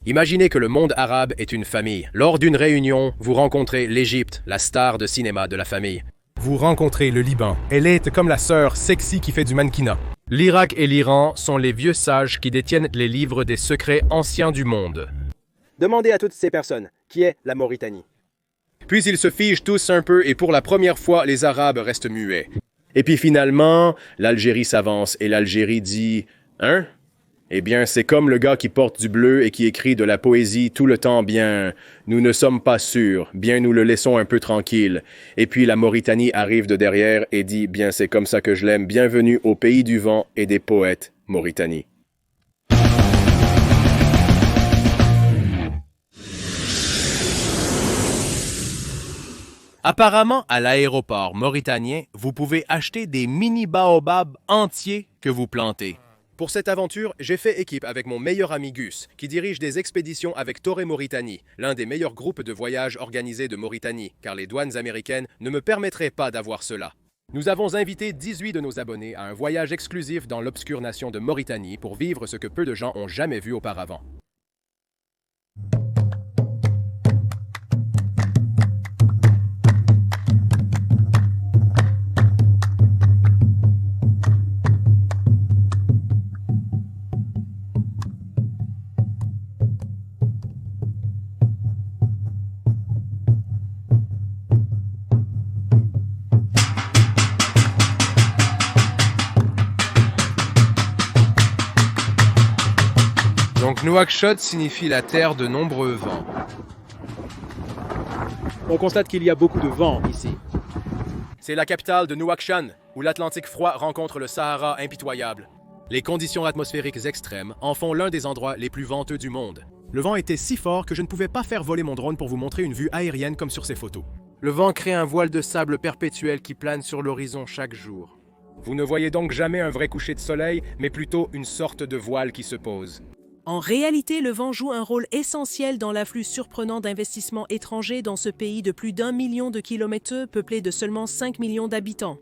Imaginez que le monde arabe est une famille. Lors d'une réunion, vous rencontrez l'Égypte, la star de cinéma de la famille. Vous rencontrez le Liban. Elle est comme la sœur sexy qui fait du mannequinat. L'Irak et l'Iran sont les vieux sages qui détiennent les livres des secrets anciens du monde. Demandez à toutes ces personnes qui est la Mauritanie. Puis ils se figent tous un peu et pour la première fois, les Arabes restent muets. Et puis finalement, l'Algérie s'avance et l'Algérie dit « Hein? Eh bien, c'est comme le gars qui porte du bleu et qui écrit de la poésie tout le temps bien « Nous ne sommes pas sûrs, bien nous le laissons un peu tranquille. » Et puis la Mauritanie arrive de derrière et dit « Bien, c'est comme ça que je l'aime, bienvenue au pays du vent et des poètes, Mauritanie. » Apparemment, à l'aéroport mauritanien, vous pouvez acheter des mini baobabs entiers que vous plantez. Pour cette aventure, j'ai fait équipe avec mon meilleur ami Gus, qui dirige des expéditions avec Touré Mauritanie, l'un des meilleurs groupes de voyage organisés de Mauritanie, car les douanes américaines ne me permettraient pas d'avoir cela. Nous avons invité 18 de nos abonnés à un voyage exclusif dans l'obscure nation de Mauritanie pour vivre ce que peu de gens ont jamais vu auparavant. Donc Nouakchott signifie la terre de nombreux vents. On constate qu'il y a beaucoup de vent ici. C'est la capitale de Nouakchott, où l'Atlantique froid rencontre le Sahara impitoyable. Les conditions atmosphériques extrêmes en font l'un des endroits les plus venteux du monde. Le vent était si fort que je ne pouvais pas faire voler mon drone pour vous montrer une vue aérienne comme sur ces photos. Le vent crée un voile de sable perpétuel qui plane sur l'horizon chaque jour. Vous ne voyez donc jamais un vrai coucher de soleil, mais plutôt une sorte de voile qui se pose. En réalité, le vent joue un rôle essentiel dans l'afflux surprenant d'investissements étrangers dans ce pays de plus d'1 million de kilomètres peuplé de seulement 5 millions d'habitants.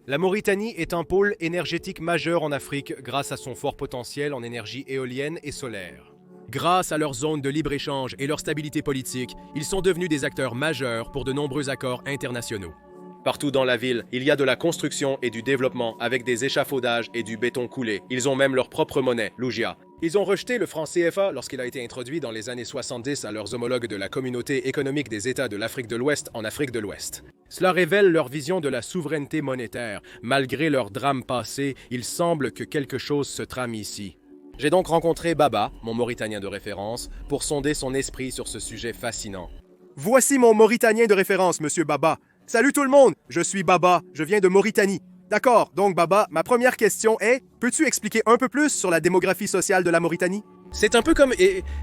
La Mauritanie est un pôle énergétique majeur en Afrique grâce à son fort potentiel en énergie éolienne et solaire. Grâce à leur zone de libre-échange et leur stabilité politique, ils sont devenus des acteurs majeurs pour de nombreux accords internationaux. Partout dans la ville, il y a de la construction et du développement avec des échafaudages et du béton coulé. Ils ont même leur propre monnaie, l'Oujia. Ils ont rejeté le franc CFA lorsqu'il a été introduit dans les années 70 à leurs homologues de la Communauté économique des États de l'Afrique de l'Ouest en Afrique de l'Ouest. Cela révèle leur vision de la souveraineté monétaire. Malgré leur drame passé, il semble que quelque chose se trame ici. J'ai donc rencontré Baba, mon Mauritanien de référence, pour sonder son esprit sur ce sujet fascinant. Voici mon Mauritanien de référence, monsieur Baba. Salut tout le monde, je suis Baba, je viens de Mauritanie. D'accord, donc Baba, ma première question est, peux-tu expliquer un peu plus sur la démographie sociale de la Mauritanie? C'est un peu comme,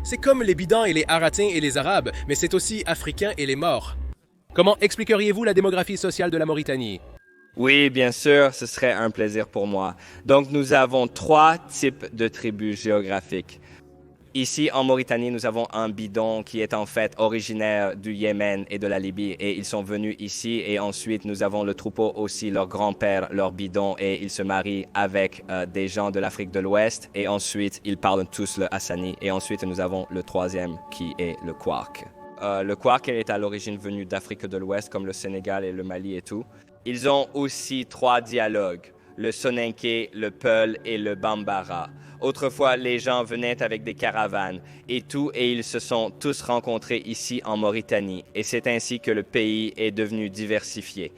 c'est comme les Bidans et les Haratins et les Arabes, mais c'est aussi africain et les Maures. Comment expliqueriez-vous la démographie sociale de la Mauritanie? Oui, bien sûr, ce serait un plaisir pour moi. Donc, nous avons 3 types de tribus géographiques. Ici, en Mauritanie, nous avons un bidon qui est en fait originaire du Yémen et de la Libye et ils sont venus ici et ensuite nous avons le troupeau aussi, leur grand-père, leur bidon et ils se marient avec des gens de l'Afrique de l'Ouest et ensuite ils parlent tous le Hassani et ensuite nous avons le 3e qui est le Kouark. Le Kouark est à l'origine venu d'Afrique de l'Ouest comme le Sénégal et le Mali et tout. Ils ont aussi 3 dialogues, le Soninké, le Peul et le Bambara. Autrefois, les gens venaient avec des caravanes et ils se sont tous rencontrés ici en Mauritanie. Et c'est ainsi que le pays est devenu diversifié.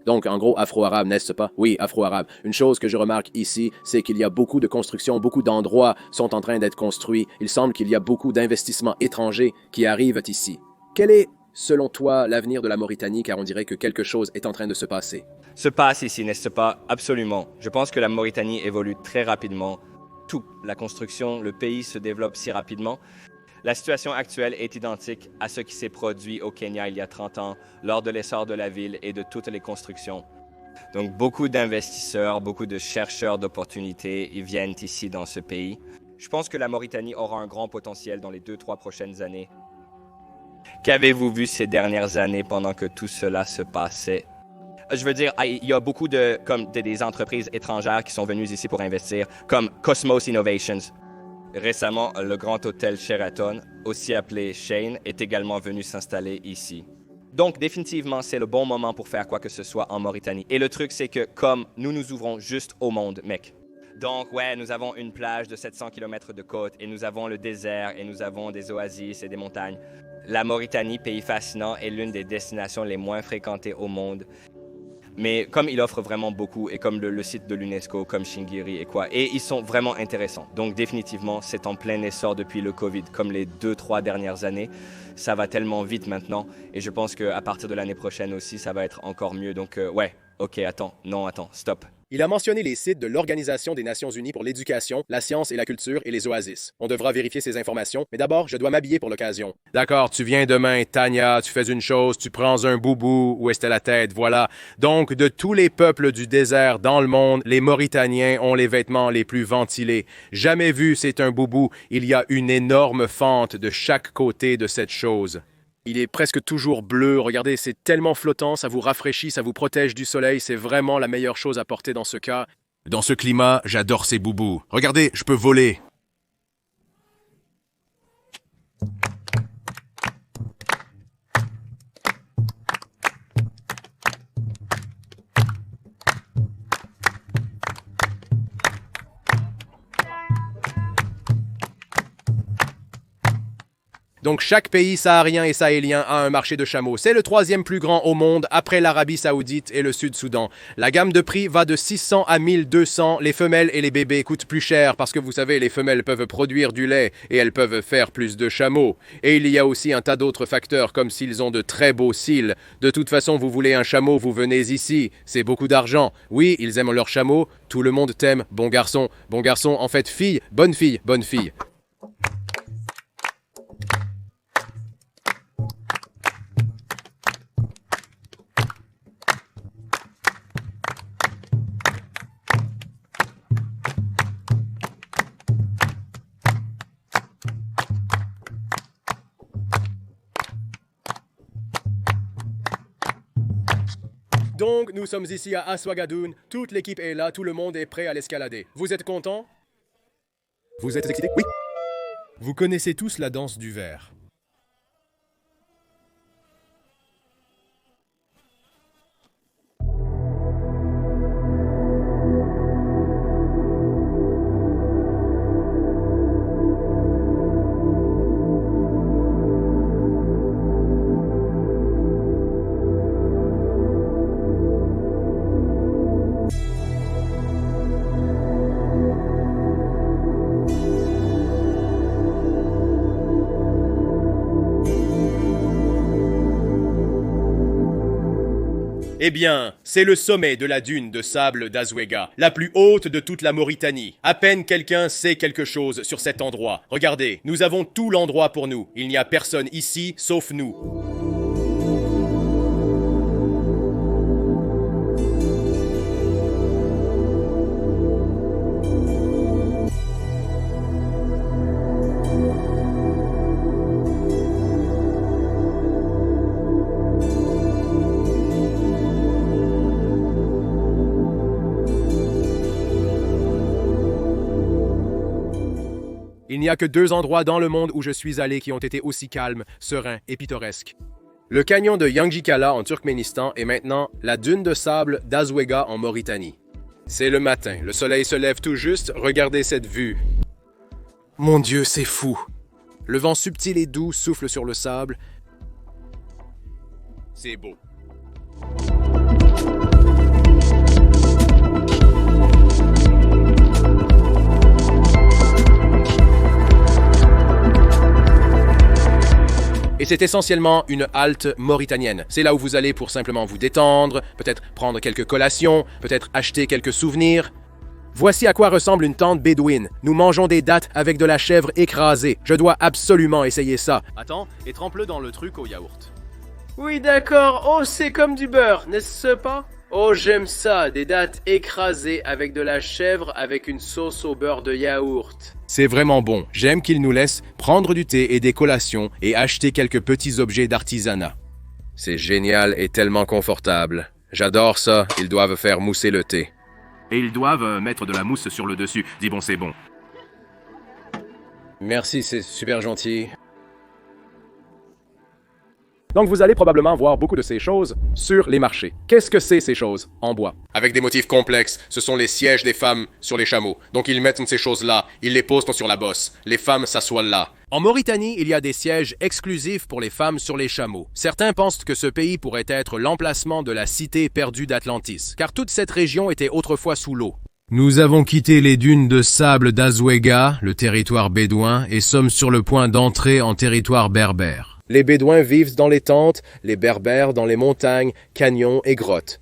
Donc, en gros, afro-arabe, n'est-ce pas? Oui, afro-arabe. Une chose que je remarque ici, c'est qu'il y a beaucoup de constructions, beaucoup d'endroits sont en train d'être construits. Il semble qu'il y a beaucoup d'investissements étrangers qui arrivent ici. Quel est, selon toi, l'avenir de la Mauritanie, car on dirait que quelque chose est en train de se passer? Se passe ici, n'est-ce pas? Absolument. Je pense que la Mauritanie évolue très rapidement. La construction, le pays se développe si rapidement. La situation actuelle est identique à ce qui s'est produit au Kenya il y a 30 ans, lors de l'essor de la ville et de toutes les constructions. Donc beaucoup d'investisseurs, beaucoup de chercheurs d'opportunités viennent ici dans ce pays. Je pense que la Mauritanie aura un grand potentiel dans les 2-3 prochaines années. Qu'avez-vous vu ces dernières années pendant que tout cela se passait? Je veux dire, il y a beaucoup des entreprises étrangères qui sont venues ici pour investir, comme Cosmos Innovations. Récemment, le grand hôtel Sheraton, aussi appelé Shane, est également venu s'installer ici. Donc, définitivement, c'est le bon moment pour faire quoi que ce soit en Mauritanie. Et le truc, c'est que comme nous ouvrons juste au monde, mec. Donc, ouais, nous avons une plage de 700 km de côte et nous avons le désert et nous avons des oasis et des montagnes. La Mauritanie, pays fascinant, est l'une des destinations les moins fréquentées au monde. Mais comme il offre vraiment beaucoup, et comme le site de l'UNESCO, comme Shingiri et quoi, et ils sont vraiment intéressants. Donc définitivement, c'est en plein essor depuis le Covid, comme les 2-3 dernières années. Ça va tellement vite maintenant, et je pense qu'à partir de l'année prochaine aussi, ça va être encore mieux. Donc ouais, ok, attends, stop. Il a mentionné les sites de l'Organisation des Nations Unies pour l'éducation, la science et la culture et les oasis. On devra vérifier ces informations, mais d'abord, je dois m'habiller pour l'occasion. D'accord, tu viens demain, Tania, tu fais une chose, tu prends un boubou, où est-ce la tête, voilà. Donc, de tous les peuples du désert dans le monde, les Mauritaniens ont les vêtements les plus ventilés. Jamais vu, c'est un boubou. Il y a une énorme fente de chaque côté de cette chose. Il est presque toujours bleu. Regardez, c'est tellement flottant, ça vous rafraîchit, ça vous protège du soleil. C'est vraiment la meilleure chose à porter dans ce cas. Dans ce climat, j'adore ces boubous. Regardez, je peux voler. Donc chaque pays saharien et sahélien a un marché de chameaux. C'est le 3e plus grand au monde après l'Arabie Saoudite et le Sud-Soudan. La gamme de prix va de 600 à 1200. Les femelles et les bébés coûtent plus cher parce que vous savez, les femelles peuvent produire du lait et elles peuvent faire plus de chameaux. Et il y a aussi un tas d'autres facteurs comme s'ils ont de très beaux cils. De toute façon, vous voulez un chameau, vous venez ici. C'est beaucoup d'argent. Oui, ils aiment leurs chameaux. Tout le monde t'aime. Bon garçon, en fait fille, bonne fille, bonne fille. Donc, nous sommes ici à Aswagadoun. Toute l'équipe est là, tout le monde est prêt à l'escalader. Vous êtes contents? Vous êtes excités? Oui. Vous connaissez tous la danse du verre. Eh bien, c'est le sommet de la dune de sable d'Azouega, la plus haute de toute la Mauritanie. À peine quelqu'un sait quelque chose sur cet endroit. Regardez, nous avons tout l'endroit pour nous. Il n'y a personne ici sauf nous. Il n'y a que 2 endroits dans le monde où je suis allé qui ont été aussi calmes, sereins et pittoresques. Le canyon de Yangjikala en Turkménistan et maintenant la dune de sable d'Azouega en Mauritanie. C'est le matin, le soleil se lève tout juste, regardez cette vue. Mon Dieu, c'est fou! Le vent subtil et doux souffle sur le sable. C'est beau. Et c'est essentiellement une halte mauritanienne. C'est là où vous allez pour simplement vous détendre, peut-être prendre quelques collations, peut-être acheter quelques souvenirs. Voici à quoi ressemble une tente bédouine. Nous mangeons des dattes avec de la chèvre écrasée. Je dois absolument essayer ça. Attends, et trempe-le dans le truc au yaourt. Oui, d'accord. Oh, c'est comme du beurre, n'est-ce pas? Oh, j'aime ça, des dattes écrasées avec de la chèvre avec une sauce au beurre de yaourt. C'est vraiment bon. J'aime qu'ils nous laissent prendre du thé et des collations et acheter quelques petits objets d'artisanat. C'est génial et tellement confortable. J'adore ça. Ils doivent faire mousser le thé. Et ils doivent mettre de la mousse sur le dessus. Dis bon, c'est bon. Merci, c'est super gentil. Donc vous allez probablement voir beaucoup de ces choses sur les marchés. Qu'est-ce que c'est ces choses en bois? Avec des motifs complexes, ce sont les sièges des femmes sur les chameaux. Donc ils mettent ces choses-là, ils les posent sur la bosse. Les femmes s'assoient là. En Mauritanie, il y a des sièges exclusifs pour les femmes sur les chameaux. Certains pensent que ce pays pourrait être l'emplacement de la cité perdue d'Atlantis, car toute cette région était autrefois sous l'eau. Nous avons quitté les dunes de sable d'Azouega, le territoire bédouin, et sommes sur le point d'entrer en territoire berbère. Les Bédouins vivent dans les tentes, les Berbères dans les montagnes, canyons et grottes.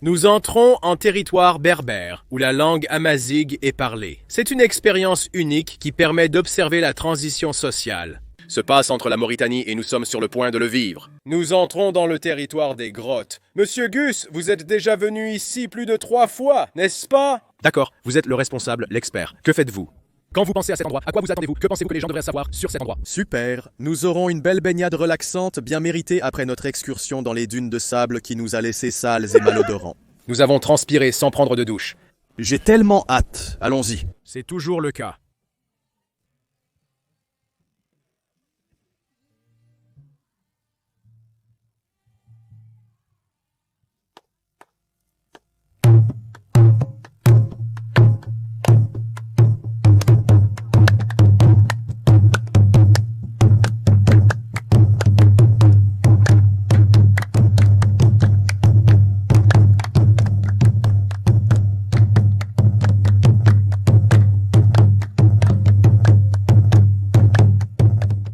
Nous entrons en territoire berbère, où la langue amazigh est parlée. C'est une expérience unique qui permet d'observer la transition sociale. Se passe entre la Mauritanie et nous sommes sur le point de le vivre. Nous entrons dans le territoire des grottes. Monsieur Gus, vous êtes déjà venu ici plus de 3 fois, n'est-ce pas? D'accord, vous êtes le responsable, l'expert. Que faites-vous? Quand vous pensez à cet endroit, à quoi vous attendez-vous? Que pensez-vous que les gens devraient savoir sur cet endroit? Super. Nous aurons une belle baignade relaxante, bien méritée après notre excursion dans les dunes de sable qui nous a laissés sales et malodorants. Nous avons transpiré sans prendre de douche. J'ai tellement hâte. Allons-y. C'est toujours le cas.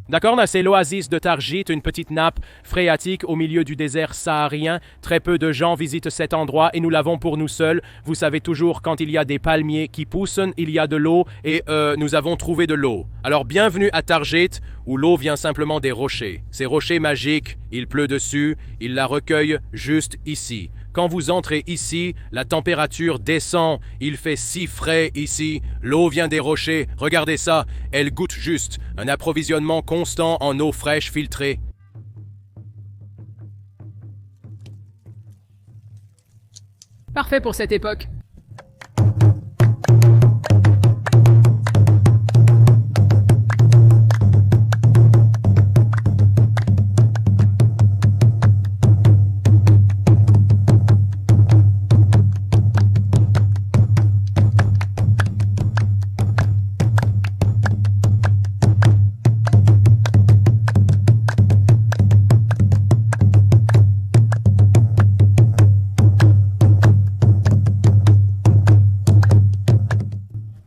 D'accord, c'est l'oasis de Tarjit, une petite nappe phréatique au milieu du désert saharien. Très peu de gens visitent cet endroit et nous l'avons pour nous seuls. Vous savez toujours, quand il y a des palmiers qui poussent, il y a de l'eau et nous avons trouvé de l'eau. Alors bienvenue à Tarjit, où l'eau vient simplement des rochers. Ces rochers magiques, il pleut dessus, il la recueille juste ici. Quand vous entrez ici, la température descend, il fait si frais ici, l'eau vient des rochers, regardez ça, elle goûte juste, un approvisionnement constant en eau fraîche filtrée. Parfait pour cette époque.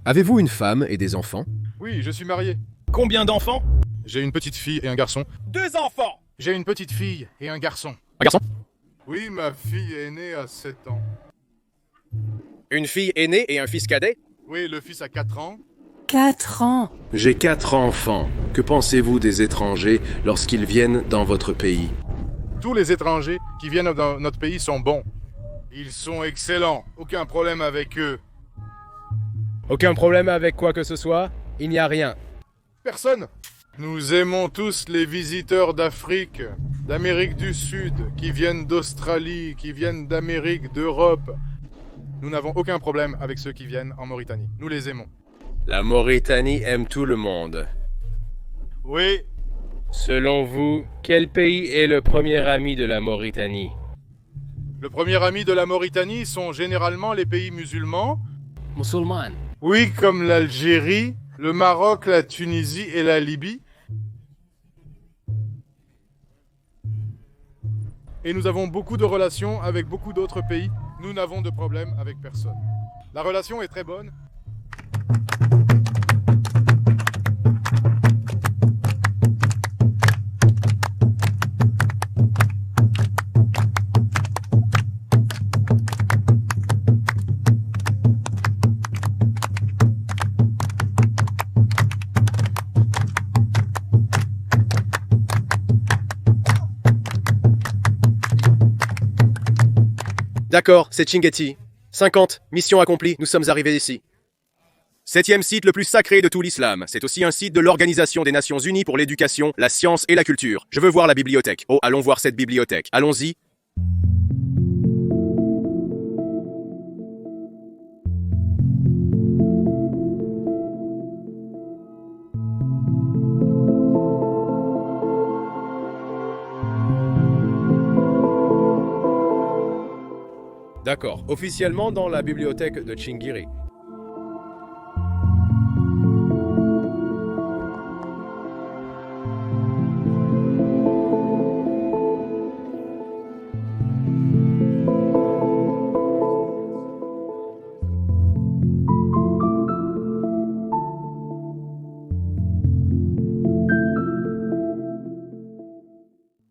Avez-vous une femme et des enfants? Oui, je suis marié. Combien d'enfants? J'ai une petite fille et un garçon. 2 enfants! J'ai une petite fille et un garçon. Un garçon? Oui, ma fille est née à 7 ans. Une fille aînée et un fils cadet? Oui, le fils a 4 ans. 4 ans. J'ai 4 enfants. Que pensez-vous des étrangers lorsqu'ils viennent dans votre pays? Tous les étrangers qui viennent dans notre pays sont bons. Ils sont excellents. Aucun problème avec eux. Aucun problème avec quoi que ce soit? Il n'y a rien. Personne. Nous aimons tous les visiteurs d'Afrique, d'Amérique du Sud, qui viennent d'Australie, qui viennent d'Amérique, d'Europe. Nous n'avons aucun problème avec ceux qui viennent en Mauritanie. Nous les aimons. La Mauritanie aime tout le monde. Oui. Selon vous, quel pays est le premier ami de la Mauritanie? Le premier ami de la Mauritanie sont généralement les pays musulmans. Musulman. Oui, comme l'Algérie, le Maroc, la Tunisie et la Libye. Et nous avons beaucoup de relations avec beaucoup d'autres pays. Nous n'avons de problème avec personne. La relation est très bonne. D'accord, c'est Chinguetti. 50, mission accomplie, nous sommes arrivés ici. 7e site le plus sacré de tout l'islam. C'est aussi un site de l'Organisation des Nations Unies pour l'éducation, la science et la culture. Je veux voir la bibliothèque. Oh, allons voir cette bibliothèque. Allons-y. D'accord. Officiellement dans la bibliothèque de Tchingiri.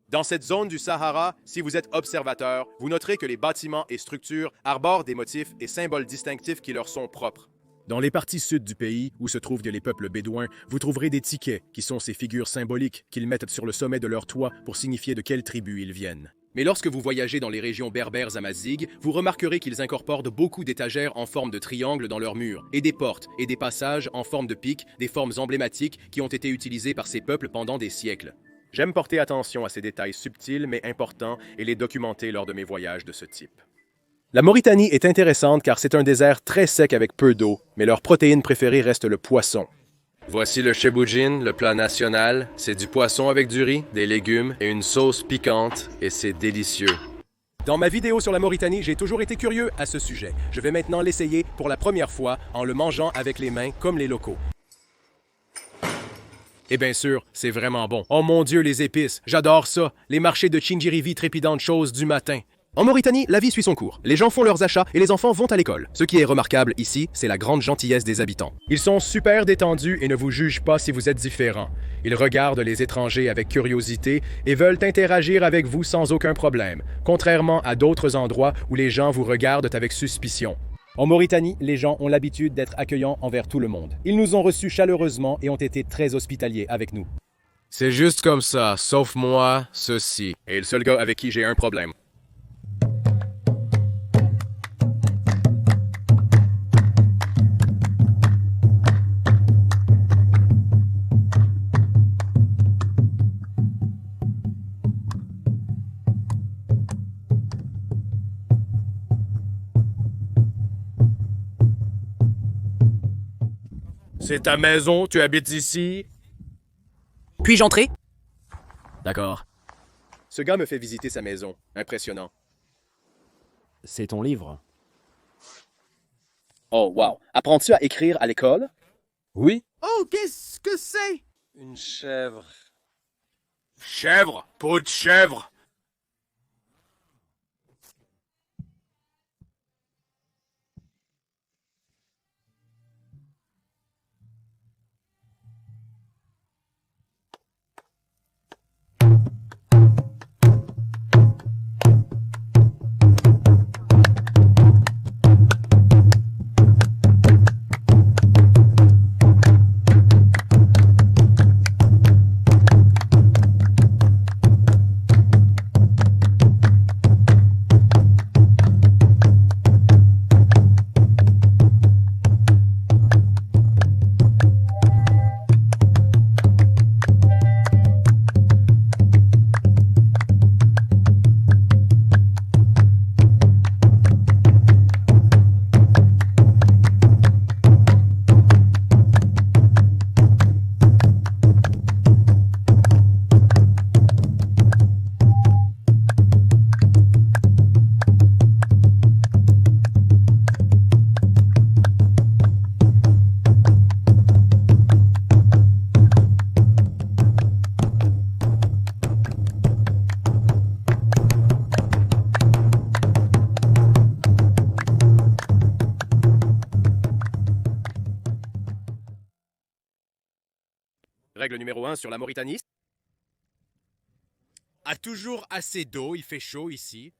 Dans cette zone du Sahara, si vous êtes observateur, vous noterez que les bâtiments et structures arborent des motifs et symboles distinctifs qui leur sont propres. Dans les parties sud du pays, où se trouvent les peuples bédouins, vous trouverez des tickets, qui sont ces figures symboliques qu'ils mettent sur le sommet de leur toit pour signifier de quelle tribu ils viennent. Mais lorsque vous voyagez dans les régions berbères amazighes, vous remarquerez qu'ils incorporent beaucoup d'étagères en forme de triangle dans leurs murs, et des portes et des passages en forme de pics, des formes emblématiques qui ont été utilisées par ces peuples pendant des siècles. J'aime porter attention à ces détails subtils mais importants et les documenter lors de mes voyages de ce type. La Mauritanie est intéressante car c'est un désert très sec avec peu d'eau, mais leur protéine préférée reste le poisson. Voici le cheboujine, le plat national. C'est du poisson avec du riz, des légumes et une sauce piquante, et c'est délicieux. Dans ma vidéo sur la Mauritanie, j'ai toujours été curieux à ce sujet. Je vais maintenant l'essayer pour la première fois en le mangeant avec les mains comme les locaux. Et bien sûr, c'est vraiment bon. Oh mon Dieu, les épices, j'adore ça. Les marchés de Tchingiri, trépidantes choses du matin. En Mauritanie, la vie suit son cours. Les gens font leurs achats et les enfants vont à l'école. Ce qui est remarquable ici, c'est la grande gentillesse des habitants. Ils sont super détendus et ne vous jugent pas si vous êtes différent. Ils regardent les étrangers avec curiosité et veulent interagir avec vous sans aucun problème, contrairement à d'autres endroits où les gens vous regardent avec suspicion. En Mauritanie, les gens ont l'habitude d'être accueillants envers tout le monde. Ils nous ont reçus chaleureusement et ont été très hospitaliers avec nous. C'est juste comme ça, sauf moi, ceci. Et le seul gars avec qui j'ai un problème. C'est ta maison, tu habites ici? Puis-je entrer? D'accord. Ce gars me fait visiter sa maison. Impressionnant. C'est ton livre. Oh, wow. Apprends-tu à écrire à l'école? Oui? Oh, qu'est-ce que c'est? Une chèvre. Chèvre? Peau de chèvre? Règle numéro 1 sur la Mauritanie. A toujours assez d'eau, il fait chaud ici.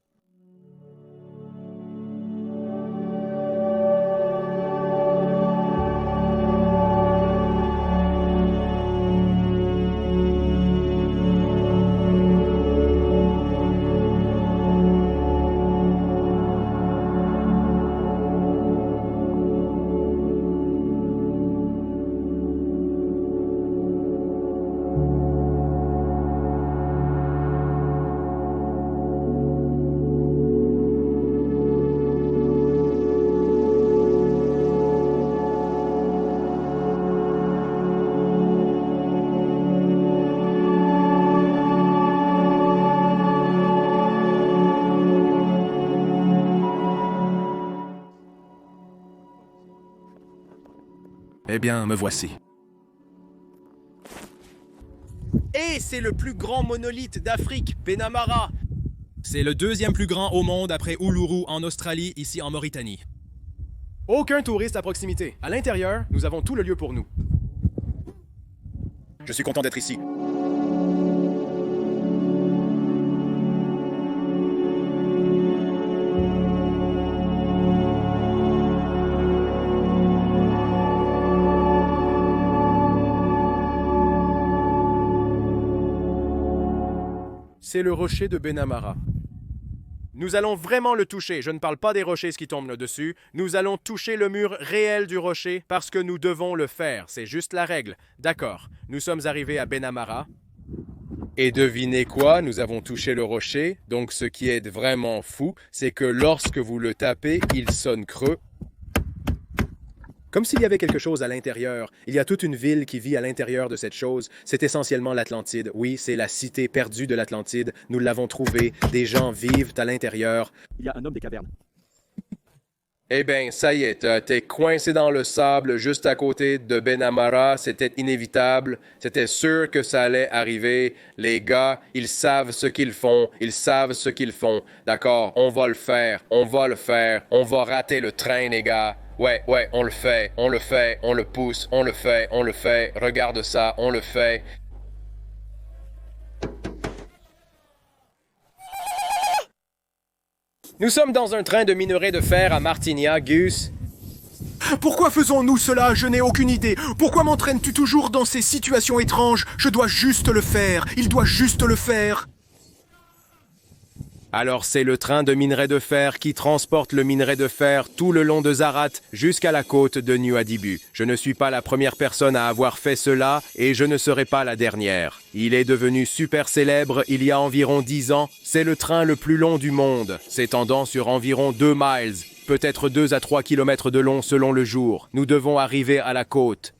Eh bien, me voici. Et c'est le plus grand monolithe d'Afrique, Benamara. C'est le deuxième plus grand au monde après Uluru en Australie, ici en Mauritanie. Aucun touriste à proximité. À l'intérieur, nous avons tout le lieu pour nous. Je suis content d'être ici. C'est le rocher de Benamara. Nous allons vraiment le toucher. Je ne parle pas des rochers qui tombent là-dessus. Nous allons toucher le mur réel du rocher parce que nous devons le faire. C'est juste la règle. D'accord. Nous sommes arrivés à Benamara. Et devinez quoi? Nous avons touché le rocher. Donc ce qui est vraiment fou, c'est que lorsque vous le tapez, il sonne creux. Comme s'il y avait quelque chose à l'intérieur. Il y a toute une ville qui vit à l'intérieur de cette chose. C'est essentiellement l'Atlantide. Oui, c'est la cité perdue de l'Atlantide. Nous l'avons trouvée. Des gens vivent à l'intérieur. Il y a un homme des cavernes. Eh bien, ça y est, t'es coincé dans le sable juste à côté de Benamara. C'était inévitable. C'était sûr que ça allait arriver. Les gars, ils savent ce qu'ils font. Ils savent ce qu'ils font. D'accord, on va le faire. On va le faire. On va rater le train, les gars. Ouais, on le fait, on le fait, on le pousse, on le fait, on le fait. Regarde ça, on le fait. Nous sommes dans un train de minerai de fer à Martinia, Gus. Pourquoi faisons-nous cela? Je n'ai aucune idée. Pourquoi m'entraînes-tu toujours dans ces situations étranges? Je dois juste le faire. Il doit juste le faire. Alors c'est le train de minerai de fer qui transporte le minerai de fer tout le long de Zarat jusqu'à la côte de Nuadhibu. Je ne suis pas la première personne à avoir fait cela et je ne serai pas la dernière. Il est devenu super célèbre il y a environ 10 ans. C'est le train le plus long du monde, s'étendant sur environ 2 miles, peut-être 2 à 3 kilomètres de long selon le jour. Nous devons arriver à la côte.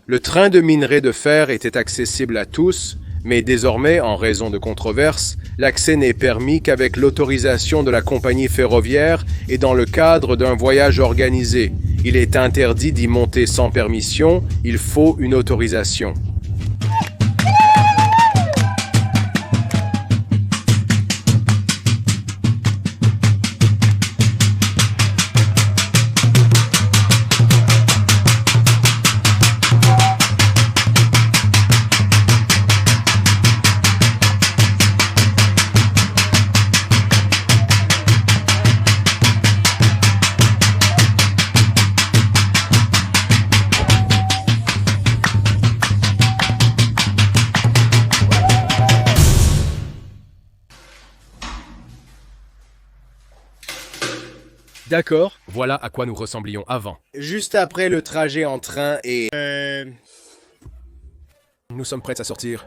Le train de minerai de fer était accessible à tous, mais désormais, en raison de controverses, l'accès n'est permis qu'avec l'autorisation de la compagnie ferroviaire et dans le cadre d'un voyage organisé. Il est interdit d'y monter sans permission, il faut une autorisation. D'accord, voilà à quoi nous ressemblions avant. Juste après le trajet en train et... Nous sommes prêts à sortir.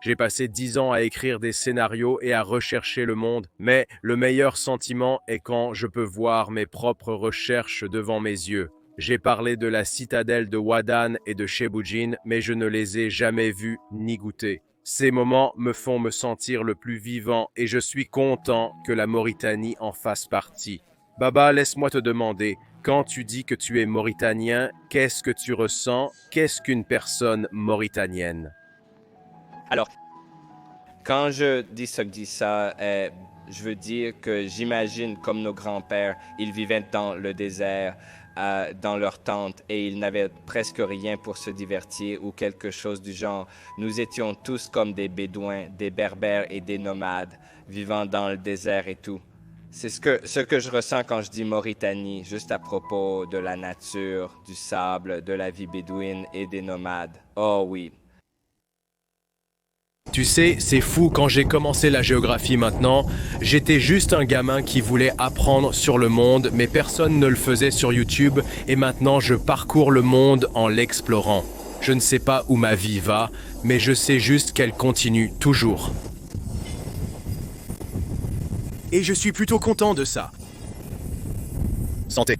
J'ai passé 10 ans à écrire des scénarios et à rechercher le monde, mais le meilleur sentiment est quand je peux voir mes propres recherches devant mes yeux. J'ai parlé de la citadelle de Wadan et de Cheboujin, mais je ne les ai jamais vus ni goûtés. Ces moments me font me sentir le plus vivant et je suis content que la Mauritanie en fasse partie. Baba, laisse-moi te demander, quand tu dis que tu es mauritanien, qu'est-ce que tu ressens? Qu'est-ce qu'une personne mauritanienne? Alors, quand je dis ça, je veux dire que j'imagine comme nos grands-pères, ils vivaient dans le désert, dans leur tente et ils n'avaient presque rien pour se divertir ou quelque chose du genre. Nous étions tous comme des bédouins, des berbères et des nomades vivant dans le désert et tout. C'est ce que je ressens quand je dis Mauritanie, juste à propos de la nature, du sable, de la vie bédouine et des nomades. Oh oui. Tu sais, c'est fou, quand j'ai commencé la géographie maintenant, j'étais juste un gamin qui voulait apprendre sur le monde, mais personne ne le faisait sur YouTube, et maintenant je parcours le monde en l'explorant. Je ne sais pas où ma vie va, mais je sais juste qu'elle continue toujours. Et je suis plutôt content de ça. Santé.